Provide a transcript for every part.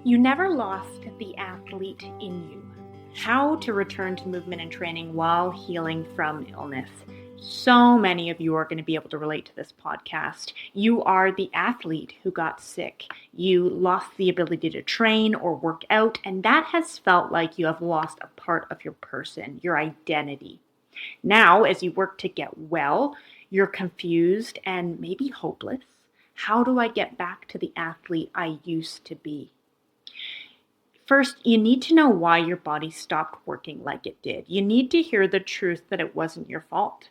You never lost the athlete in you. How to return to movement and training while healing from illness. So many of you are going to be able to relate to this podcast. You are the athlete who got sick. You lost the ability to train or work out, and that has felt like you have lost a part of your person, your identity. Now, as you work to get well, you're confused and maybe hopeless. How do I get back to the athlete I used to be? First, you need to know why your body stopped working like it did. You need to hear the truth that it wasn't your fault.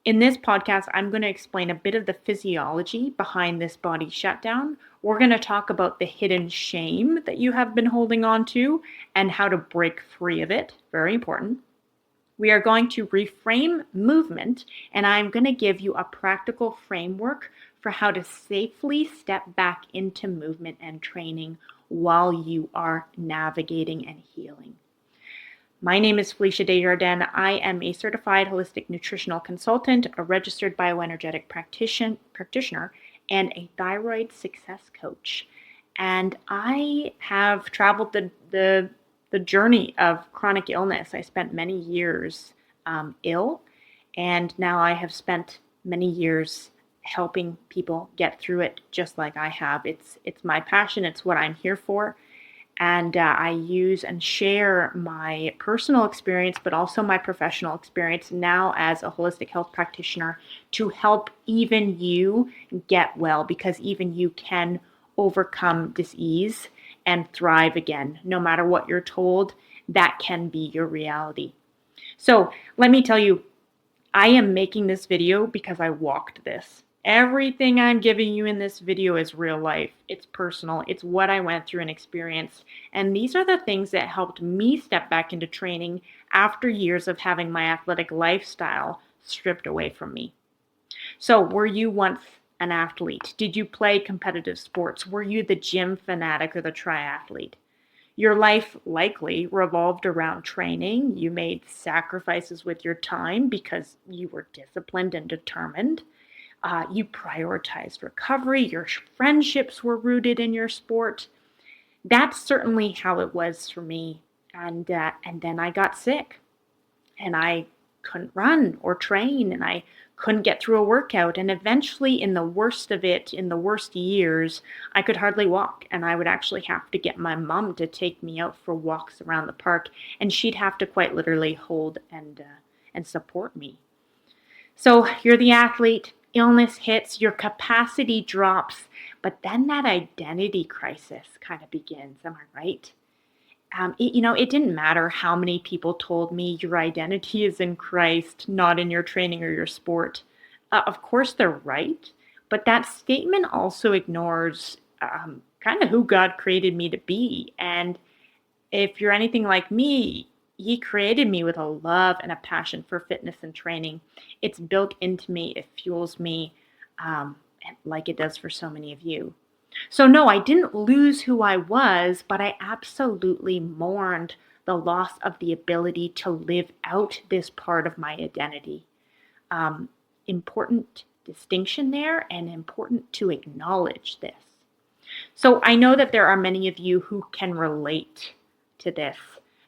In this podcast, I'm going to explain a bit of the physiology behind this body shutdown. We're going to talk about the hidden shame that you have been holding on to and how to break free of it. Very important. We are going to reframe movement, and I'm going to give you a practical framework for how to safely step back into movement and training while you are navigating and healing. My name is Felicia Desjardins. I am a certified holistic nutritional consultant, a registered bioenergetic practitioner, and a thyroid success coach. And I have traveled the journey of chronic illness. I spent many years ill, and now I have spent many years helping people get through it just like I have. It's my passion. It's what I'm here for. And I use and share my personal experience, but also my professional experience now as a holistic health practitioner to help even you get well, because even you can overcome disease and thrive again. No matter what you're told, that can be your reality. So let me tell you, I am making this video because I walked this. Everything I'm giving you in this video is real life. It's personal. It's what I went through and experienced. And these are the things that helped me step back into training after years of having my athletic lifestyle stripped away from me. So, were you once an athlete? Did you play competitive sports? Were you the gym fanatic or the triathlete? Your life likely revolved around training. You made sacrifices with your time because you were disciplined and determined. You prioritized recovery. Your friendships were rooted in your sport. That's certainly how it was for me. And then I got sick, and I couldn't run or train, and I couldn't get through a workout. And eventually, in the worst of it, in the worst years, I could hardly walk, and I would actually have to get my mom to take me out for walks around the park, and she'd have to quite literally hold and support me. So you're the athlete, illness hits, your capacity drops, but then that identity crisis kind of begins. Am I right? It didn't matter how many people told me your identity is in Christ, not in your training or your sport. Of course, they're right, but that statement also ignores kind of who God created me to be. And if you're anything like me, He created me with a love and a passion for fitness and training. It's built into me. It fuels me like it does for so many of you. So no, I didn't lose who I was, but I absolutely mourned the loss of the ability to live out this part of my identity. Important distinction there, and important to acknowledge this. So I know that there are many of you who can relate to this.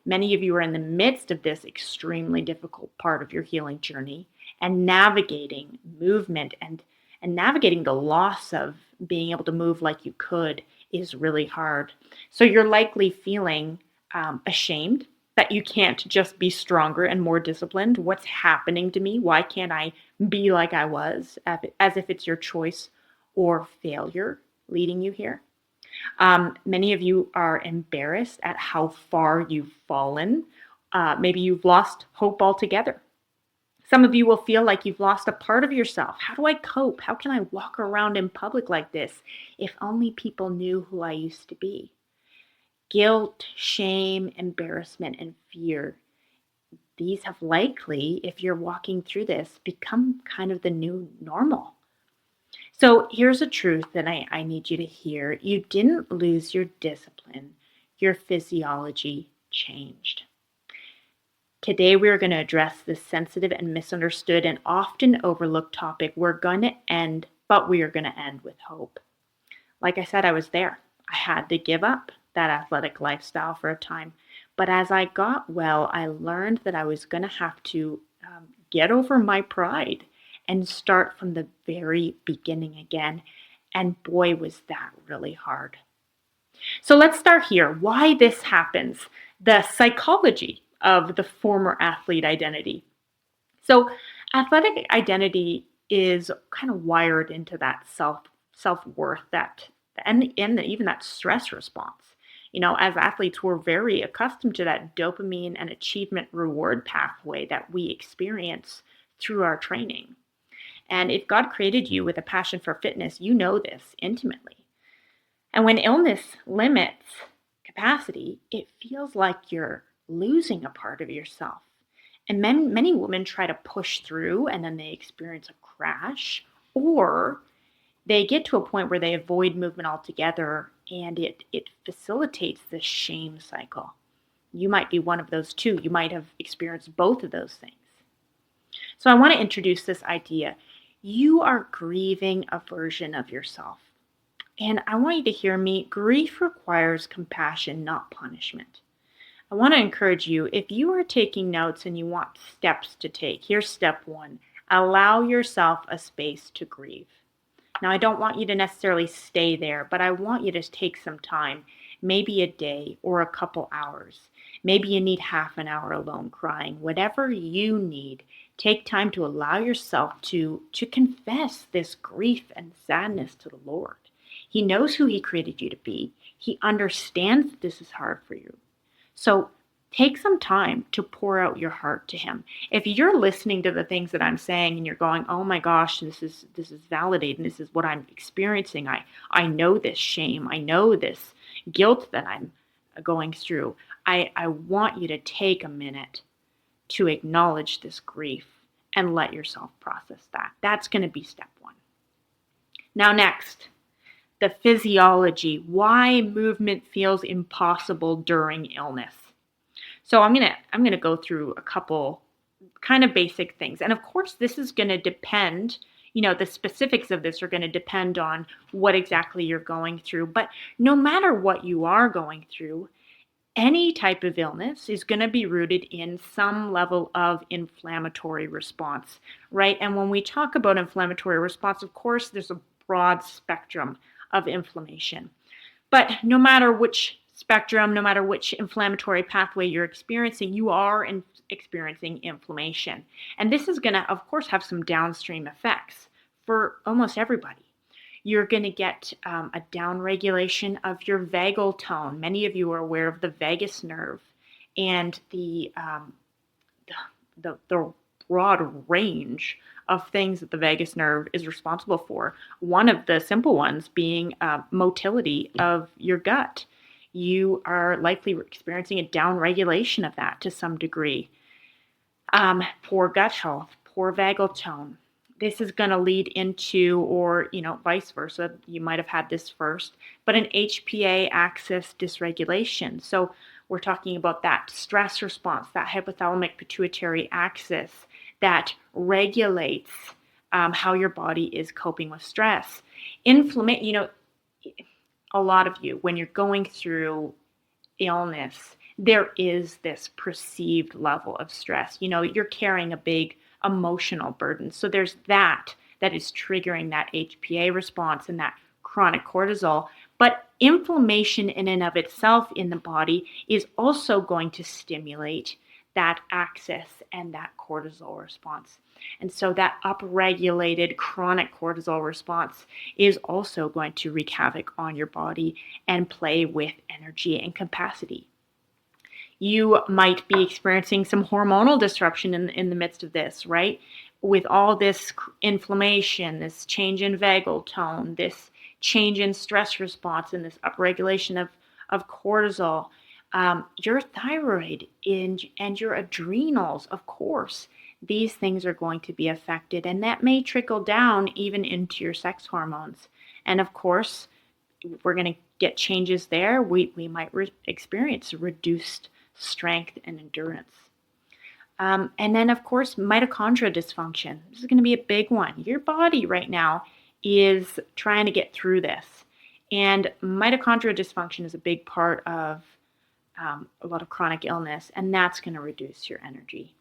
Many of you are in the midst of this extremely difficult part of your healing journey, and navigating movement and navigating the loss of being able to move like you could is really hard. So you're likely feeling ashamed that you can't just be stronger and more disciplined. What's happening to me? Why can't I be like I was? As if it's your choice or failure leading you here. Many of you are embarrassed at how far you've fallen. Maybe you've lost hope altogether. Some of you will feel like you've lost a part of yourself. How do I cope? How can I walk around in public like this? If only people knew who I used to be. Guilt, shame, embarrassment, and fear. These have likely, if you're walking through this, become kind of the new normal. So here's a truth that I need you to hear. You didn't lose your discipline. Your physiology changed. Today, we're going to address this sensitive and misunderstood and often overlooked topic. We're going to end, but we are going to end with hope. Like I said, I was there. I had to give up that athletic lifestyle for a time. But as I got well, I learned that I was going to have to get over my pride and start from the very beginning again. And boy, was that really hard. So let's start here. Why this happens, the psychology of the former athlete identity. So athletic identity is kind of wired into that self-worth, that and even that stress response. As athletes, we're very accustomed to that dopamine and achievement reward pathway that we experience through our training. And if God created you with a passion for fitness, you know this intimately. And when illness limits capacity, it feels like you're losing a part of yourself. And many women try to push through and then they experience a crash, or they get to a point where they avoid movement altogether, and it facilitates this shame cycle. You might be one of those too. You might have experienced both of those things. So I want to introduce this idea. You are grieving a version of yourself. And I want you to hear me. Grief requires compassion, not punishment. I want to encourage you, if you are taking notes and you want steps to take, here's step 1. Allow yourself a space to grieve. Now, I don't want you to necessarily stay there, but I want you to take some time, maybe a day or a couple hours. Maybe you need half an hour alone crying. Whatever you need, take time to allow yourself to confess this grief and sadness to the Lord. He knows who He created you to be. He understands that this is hard for you. So take some time to pour out your heart to Him. If you're listening to the things that I'm saying and you're going, oh my gosh, this is validating, this is what I'm experiencing. I know this shame. I know this guilt that I'm going through. I want you to take a minute to acknowledge this grief and let yourself process that. That's going to be step 1. Now next, the physiology, why movement feels impossible during illness. So I'm gonna go through a couple kind of basic things. And of course, this is going to depend, the specifics of this are going to depend on what exactly you're going through. But no matter what you are going through, any type of illness is going to be rooted in some level of inflammatory response, right? And when we talk about inflammatory response, of course, there's a broad spectrum of inflammation. But no matter which spectrum, no matter which inflammatory pathway you're experiencing, you are experiencing inflammation. And this is going to, of course, have some downstream effects for almost everybody. You're going to get a downregulation of your vagal tone. Many of you are aware of the vagus nerve and the broad range of things that the vagus nerve is responsible for. One of the simple ones being motility of your gut. You are likely experiencing a downregulation of that to some degree. Poor gut health, poor vagal tone. This is going to lead into, or vice versa, you might have had this first, but an HPA axis dysregulation. So we're talking about that stress response, that hypothalamic pituitary axis that regulates how your body is coping with stress. Inflammation, a lot of you, when you're going through illness, there is this perceived level of stress. You're carrying a big emotional burden. So there's that is triggering that HPA response and that chronic cortisol. But inflammation in and of itself in the body is also going to stimulate that axis and that cortisol response. And so that upregulated chronic cortisol response is also going to wreak havoc on your body and play with energy and capacity. You might be experiencing some hormonal disruption in the midst of this, right? With all this inflammation, this change in vagal tone, this change in stress response, and this upregulation of cortisol, your thyroid and your adrenals, of course, these things are going to be affected, and that may trickle down even into your sex hormones. And of course, we're going to get changes there. We might experience reduced strength and endurance. And then, of course, mitochondria dysfunction. This is going to be a big one. Your body right now is trying to get through this. And mitochondrial dysfunction is a big part of a lot of chronic illness, and that's going to reduce your energy.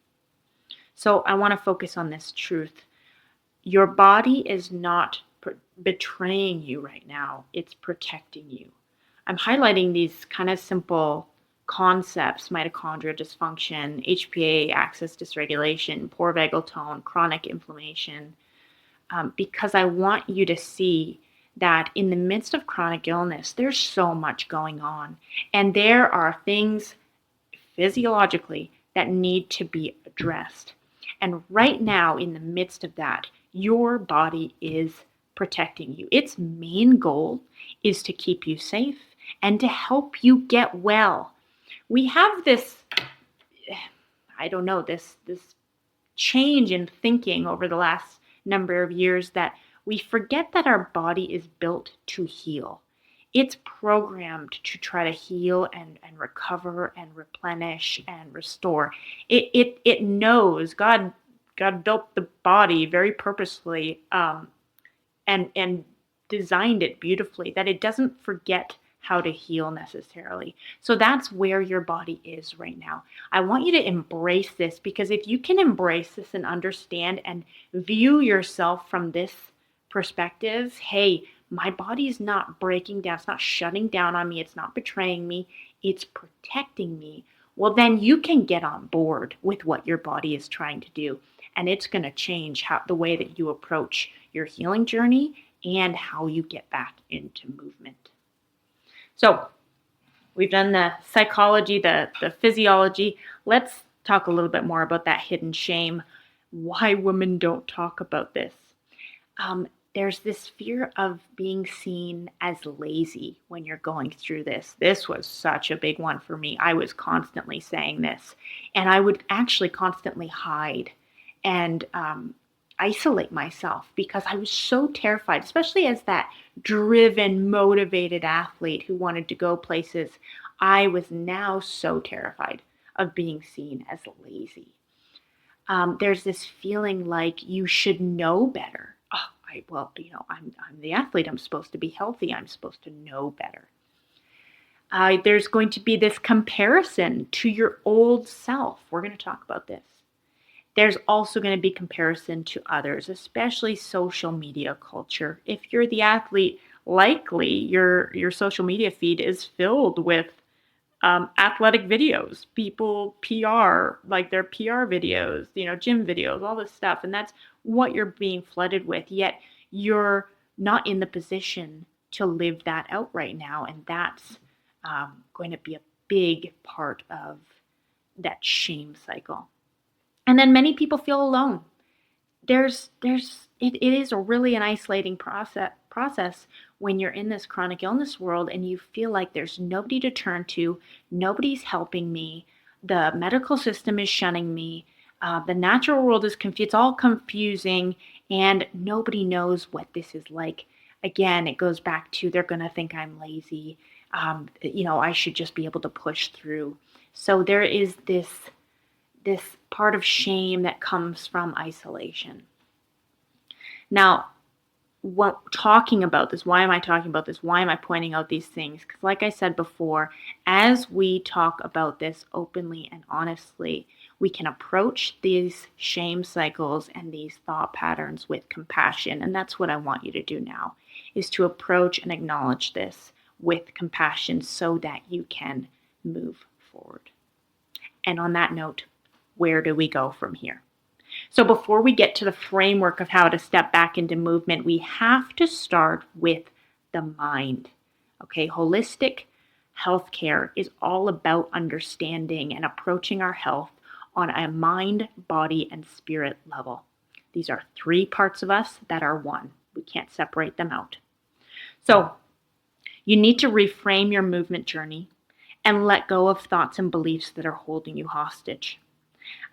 So I want to focus on this truth. Your body is not betraying you right now. It's protecting you. I'm highlighting these kind of simple concepts: mitochondrial dysfunction, HPA axis dysregulation, poor vagal tone, chronic inflammation, because I want you to see that in the midst of chronic illness, there's so much going on. And there are things physiologically that need to be addressed. And right now, in the midst of that, your body is protecting you. Its main goal is to keep you safe and to help you get well. We have this, this change in thinking over the last number of years that we forget that our body is built to heal. It's programmed to try to heal and recover and replenish and restore. It knows God built the body very purposefully, and designed it beautifully, that it doesn't forget how to heal necessarily. So that's where your body is right now. I want you to embrace this, because if you can embrace this and understand and view yourself from this perspective, hey, my body is not breaking down, it's not shutting down on me, it's not betraying me, it's protecting me. Well, then you can get on board with what your body is trying to do, and it's going to change the way that you approach your healing journey and how you get back into movement. So we've done the psychology, the physiology. Let's talk a little bit more about that hidden shame. Why women don't talk about this. There's this fear of being seen as lazy when you're going through this. This was such a big one for me. I was constantly saying this, and I would actually constantly hide and isolate myself, because I was so terrified, especially as that driven, motivated athlete who wanted to go places. I was now so terrified of being seen as lazy. There's this feeling like you should know better. I'm the athlete. I'm supposed to be healthy. I'm supposed to know better. There's going to be this comparison to your old self. We're going to talk about this. There's also going to be comparison to others, especially social media culture. If you're the athlete, likely your social media feed is filled with athletic videos. People PR, like their PR videos, gym videos, all this stuff. And that's what you're being flooded with. Yet you're not in the position to live that out right now. And that's going to be a big part of that shame cycle. And then many people feel alone. It is a really an isolating process when you're in this chronic illness world and you feel like there's nobody to turn to, nobody's helping me, the medical system is shunning me, the natural world is confused, it's all confusing, and nobody knows what this is like. Again, it goes back to they're going to think I'm lazy. I should just be able to push through. So there is this part of shame that comes from isolation. Now, talking about this, why am I talking about this? Why am I pointing out these things? Because like I said before, as we talk about this openly and honestly, we can approach these shame cycles and these thought patterns with compassion. And that's what I want you to do now, is to approach and acknowledge this with compassion so that you can move forward. And on that note, where do we go from here? So before we get to the framework of how to step back into movement, we have to start with the mind. Okay, holistic healthcare is all about understanding and approaching our health on a mind, body, and spirit level. These are three parts of us that are one. We can't separate them out. So you need to reframe your movement journey and let go of thoughts and beliefs that are holding you hostage.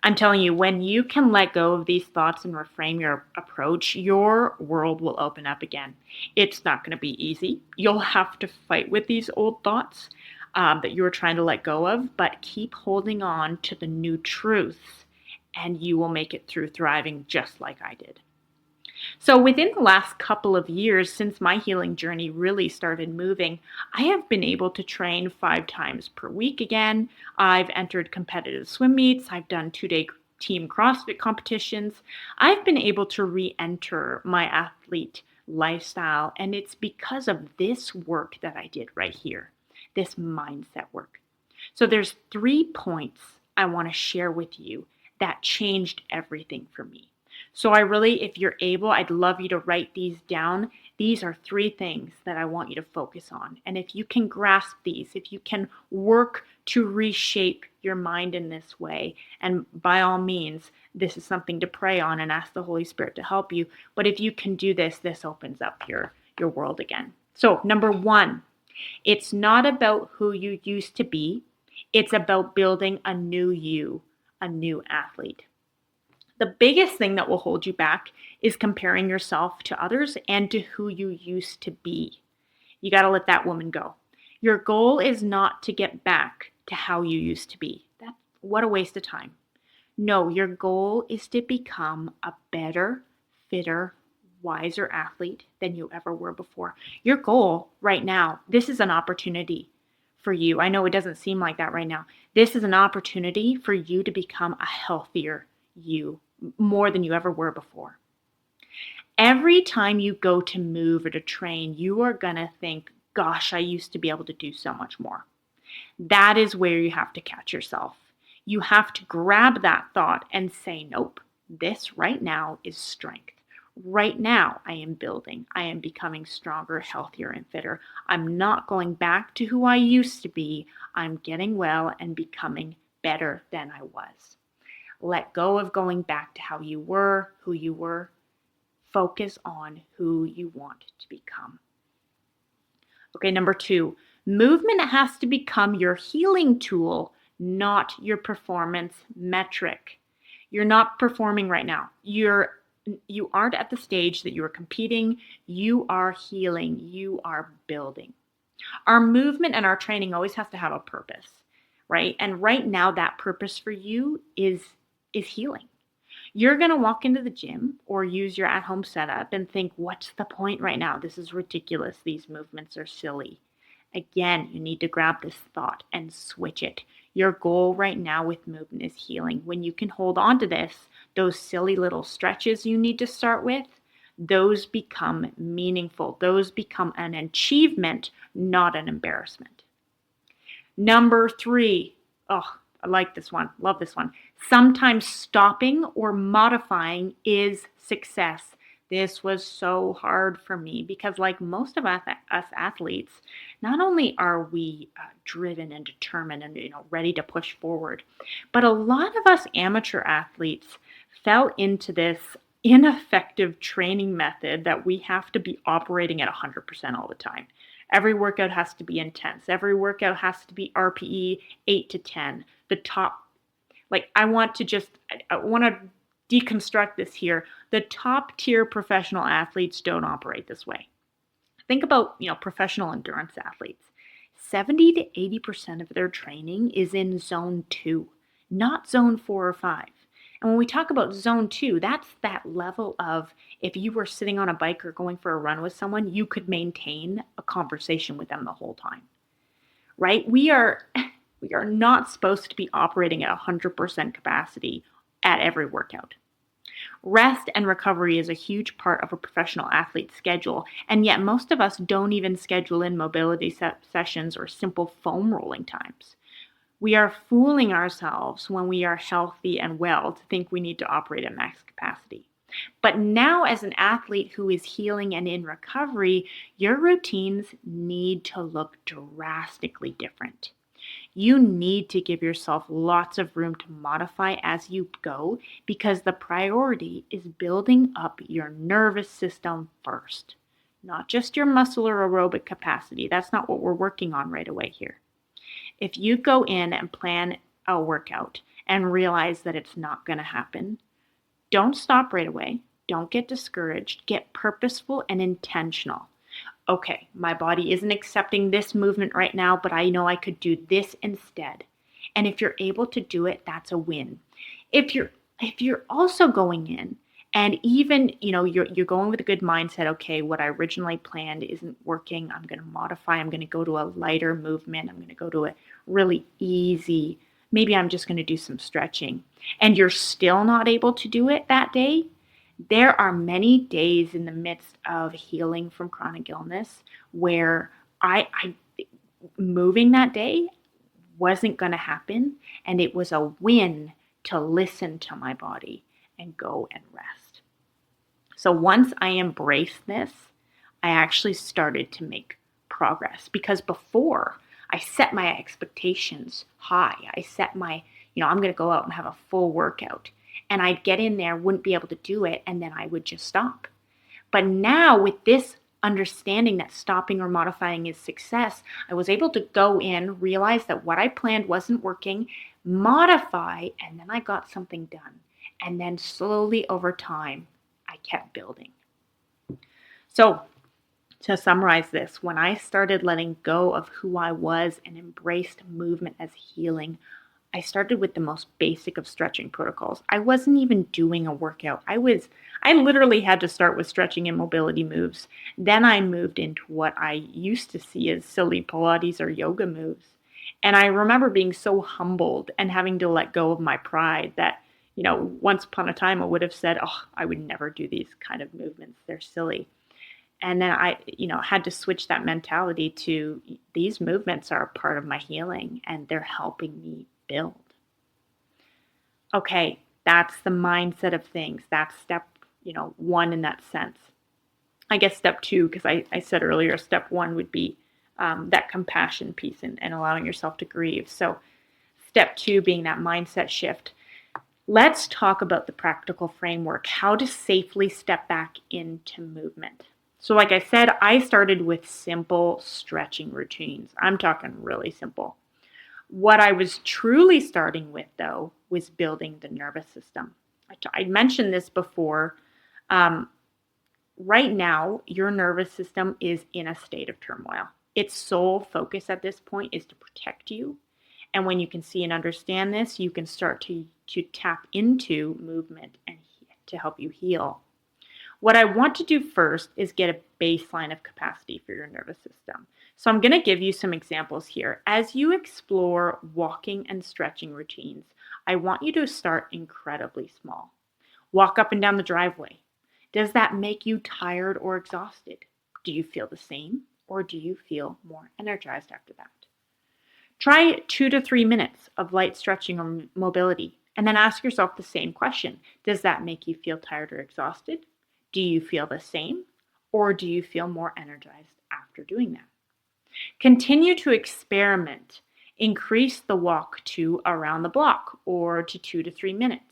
I'm telling you, when you can let go of these thoughts and reframe your approach, your world will open up again. It's not going to be easy. You'll have to fight with these old thoughts that you were trying to let go of, but keep holding on to the new truths and you will make it through thriving just like I did. So within the last couple of years, since my healing journey really started moving, I have been able to train 5 times per week again. I've entered competitive swim meets. I've done 2-day team CrossFit competitions. I've been able to re-enter my athlete lifestyle, and it's because of this work that I did right here, this mindset work. So there's 3 points I want to share with you that changed everything for me. So I really, if you're able, I'd love you to write these down. These are 3 things that I want you to focus on. And if you can grasp these, if you can work to reshape your mind in this way, and by all means, this is something to pray on and ask the Holy Spirit to help you. But if you can do this, this opens up your world again. So number 1, it's not about who you used to be. It's about building a new you, a new athlete. The biggest thing that will hold you back is comparing yourself to others and to who you used to be. You got to let that woman go. Your goal is not to get back to how you used to be. What a waste of time. No, your goal is to become a better, fitter, wiser athlete than you ever were before. Your goal right now, this is an opportunity for you. I know it doesn't seem like that right now. This is an opportunity for you to become a healthier you, more than you ever were before. Every time you go to move or to train, you are going to think, gosh, I used to be able to do so much more. That is where you have to catch yourself. You have to grab that thought and say, nope, this right now is strength. Right now, I am building. I am becoming stronger, healthier, and fitter. I'm not going back to who I used to be. I'm getting well and becoming better than I was. Let go of going back to how you were, who you were. Focus on who you want to become. Okay, number 2, movement has to become your healing tool, not your performance metric. You're not performing right now. You aren't at the stage that you are competing. You are healing. You are building. Our movement and our training always has to have a purpose, right? And right now, that purpose for you is healing. You're going to walk into the gym or use your at-home setup and think, what's the point right now? This is ridiculous. These movements are silly. Again, you need to grab this thought and switch it. Your goal right now with movement is healing. When you can hold on to this, those silly little stretches you need to start with, those become meaningful. Those become an achievement, not an embarrassment. Number 3, I like this one. Love this one. Sometimes stopping or modifying is success. This was so hard for me because, like most of us athletes, not only are we driven and determined and ready to push forward, but a lot of us amateur athletes fell into this ineffective training method that we have to be operating at 100% all the time. Every workout has to be intense. Every workout has to be RPE 8 to 10. The top, I want to deconstruct this here. The top tier professional athletes don't operate this way. Think about, professional endurance athletes. 70 to 80% of their training is in zone 2, not zone 4 or 5. And when we talk about zone 2, that's that level of if you were sitting on a bike or going for a run with someone, you could maintain a conversation with them the whole time, right? We are not supposed to be operating at 100% capacity at every workout. Rest and recovery is a huge part of a professional athlete's schedule, and yet most of us don't even schedule in mobility sessions or simple foam rolling times. We are fooling ourselves when we are healthy and well to think we need to operate at max capacity. But now, as an athlete who is healing and in recovery, your routines need to look drastically different. You need to give yourself lots of room to modify as you go because the priority is building up your nervous system first, not just your muscle or aerobic capacity. That's not what we're working on right away here. If you go in and plan a workout and realize that it's not going to happen, don't stop right away. Don't get discouraged. Get purposeful and intentional. Okay, my body isn't accepting this movement right now, but I know I could do this instead. And if you're able to do it, that's a win. If you're also going in And even, you're going with a good mindset. Okay, what I originally planned isn't working. I'm going to modify. I'm going to go to a lighter movement. I'm going to go to a really easy, maybe I'm just going to do some stretching. And you're still not able to do it that day. There are many days in the midst of healing from chronic illness where I moving that day wasn't going to happen. And it was a win to listen to my body and go and rest. So once I embraced this, I actually started to make progress, because before I set my expectations high. I set my, I'm going to go out and have a full workout, and I'd get in there, wouldn't be able to do it, and then I would just stop. But now with this understanding that stopping or modifying is success, I was able to go in, realize that what I planned wasn't working, modify, and then I got something done. And then slowly over time, I kept building. So to summarize this, when I started letting go of who I was and embraced movement as healing, I started with the most basic of stretching protocols. I wasn't even doing a workout. I literally had to start with stretching and mobility moves. Then I moved into what I used to see as silly Pilates or yoga moves. And I remember being so humbled and having to let go of my pride that, once upon a time I would have said, oh, I would never do these kind of movements. They're silly. And then I, had to switch that mentality to these movements are a part of my healing and they're helping me build. Okay, that's the mindset of things. That's step, one in that sense. I guess step two, because I said earlier, step one would be that compassion piece and allowing yourself to grieve. So step two being that mindset shift. Let's talk about the practical framework, how to safely step back into movement. So like I said, I started with simple stretching routines. I'm talking really simple. What I was truly starting with, though, was building the nervous system. I mentioned this before. Right now, your nervous system is in a state of turmoil. Its sole focus at this point is to protect you. And when you can see and understand this, you can start to tap into movement and to help you heal. What I want to do first is get a baseline of capacity for your nervous system. So I'm going to give you some examples here. As you explore walking and stretching routines, I want you to start incredibly small. Walk up and down the driveway. Does that make you tired or exhausted? Do you feel the same, or do you feel more energized after that? Try 2 to 3 minutes of light stretching or mobility, and then ask yourself the same question. Does that make you feel tired or exhausted? Do you feel the same, or do you feel more energized after doing that? Continue to experiment. Increase the walk to around the block or to 2 to 3 minutes.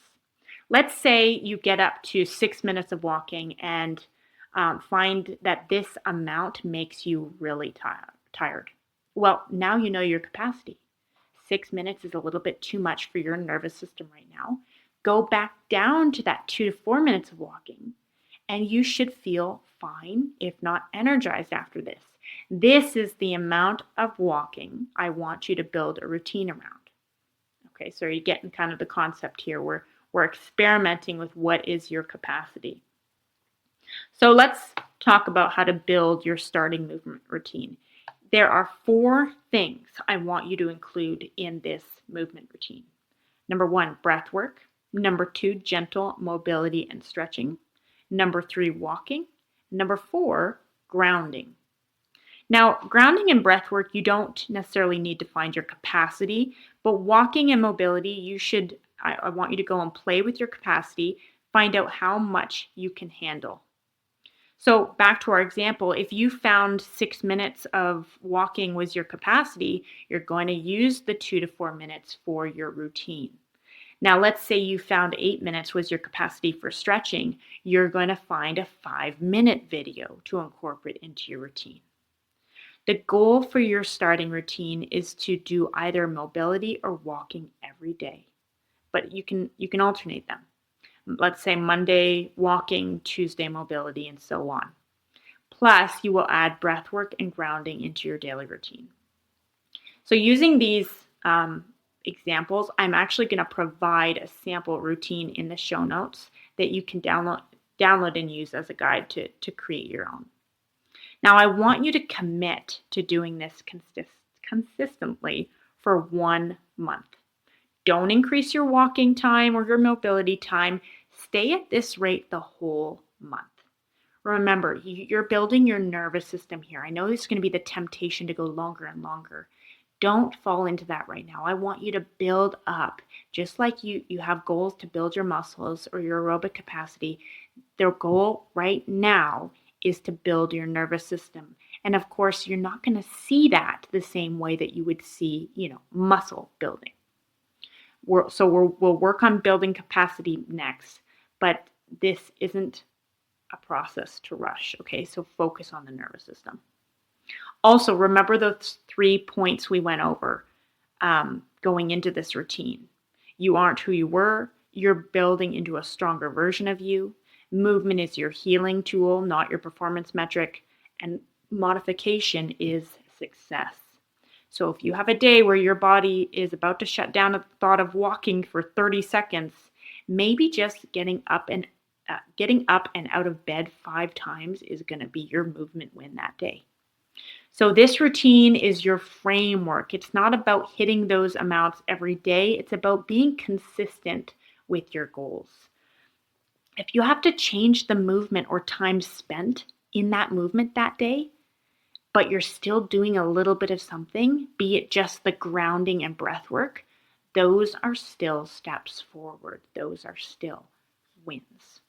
Let's say you get up to 6 minutes of walking and find that this amount makes you really tired. Well, now you know your capacity. 6 minutes is a little bit too much for your nervous system right now. Go back down to that 2 to 4 minutes of walking, and you should feel fine, if not energized after this. This is the amount of walking I want you to build a routine around. Okay, so you're getting kind of the concept here. We're experimenting with what is your capacity. So let's talk about how to build your starting movement routine. There are 4 things I want you to include in this movement routine. Number 1, breath work. Number 2, gentle mobility and stretching. Number 3, walking. Number 4, grounding. Now, grounding and breath work, you don't necessarily need to find your capacity, but walking and mobility, I want you to go and play with your capacity, find out how much you can handle. So back to our example, if you found 6 minutes of walking was your capacity, you're going to use the 2 to 4 minutes for your routine. Now, let's say you found 8 minutes was your capacity for stretching. You're going to find a 5-minute video to incorporate into your routine. The goal for your starting routine is to do either mobility or walking every day, but you can alternate them. Let's say Monday walking, Tuesday mobility, and so on. Plus, you will add breath work and grounding into your daily routine. So using these examples, I'm actually going to provide a sample routine in the show notes that you can download download and use as a guide to create your own. Now, I want you to commit to doing this consistently for 1 month. Don't increase your walking time or your mobility time. Stay at this rate the whole month. Remember, you're building your nervous system here. I know there's going to be the temptation to go longer and longer. Don't fall into that right now. I want you to build up. Just like you have goals to build your muscles or your aerobic capacity, their goal right now is to build your nervous system. And of course, you're not going to see that the same way that you would see, muscle building. We'll work on building capacity next, but this isn't a process to rush, okay? So focus on the nervous system. Also, remember those 3 points we went over going into this routine. You aren't who you were. You're building into a stronger version of you. Movement is your healing tool, not your performance metric. And modification is success. So if you have a day where your body is about to shut down at the thought of walking for 30 seconds, maybe just getting up and out of bed 5 times is going to be your movement win that day. So this routine is your framework. It's not about hitting those amounts every day. It's about being consistent with your goals. If you have to change the movement or time spent in that movement that day, but you're still doing a little bit of something, be it just the grounding and breath work, those are still steps forward. Those are still wins.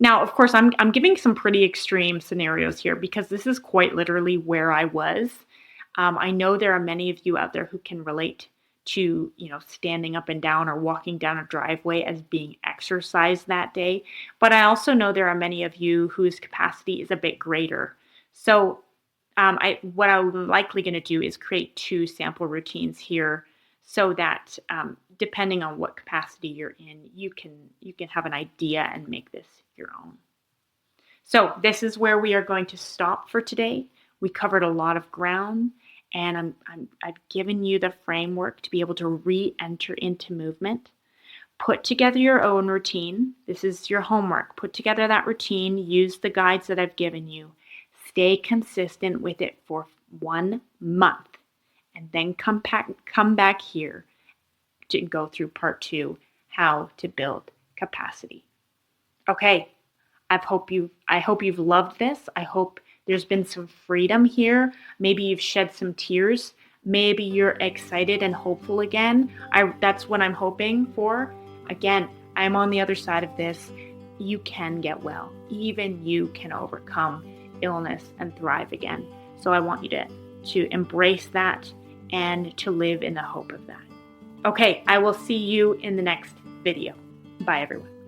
Now, of course, I'm giving some pretty extreme scenarios here because this is quite literally where I was. I know there are many of you out there who can relate to, standing up and down or walking down a driveway as being exercise that day. But I also know there are many of you whose capacity is a bit greater. So what I'm likely going to do is create 2 sample routines here so that depending on what capacity you're in, you can have an idea and make this your own. So this is where we are going to stop for today. We covered a lot of ground, and I've given you the framework to be able to re-enter into movement. Put together your own routine. This is your homework. Put together that routine. Use the guides that I've given you. Stay consistent with it for 1 month, and then come back here to go through part 2, how to build capacity. Okay, I hope you've loved this. I hope there's been some freedom here. Maybe you've shed some tears. Maybe you're excited and hopeful again. That's what I'm hoping for. Again, I'm on the other side of this. You can get well. Even you can overcome illness and thrive again. So I want you to embrace that and to live in the hope of that. Okay, I will see you in the next video. Bye, everyone.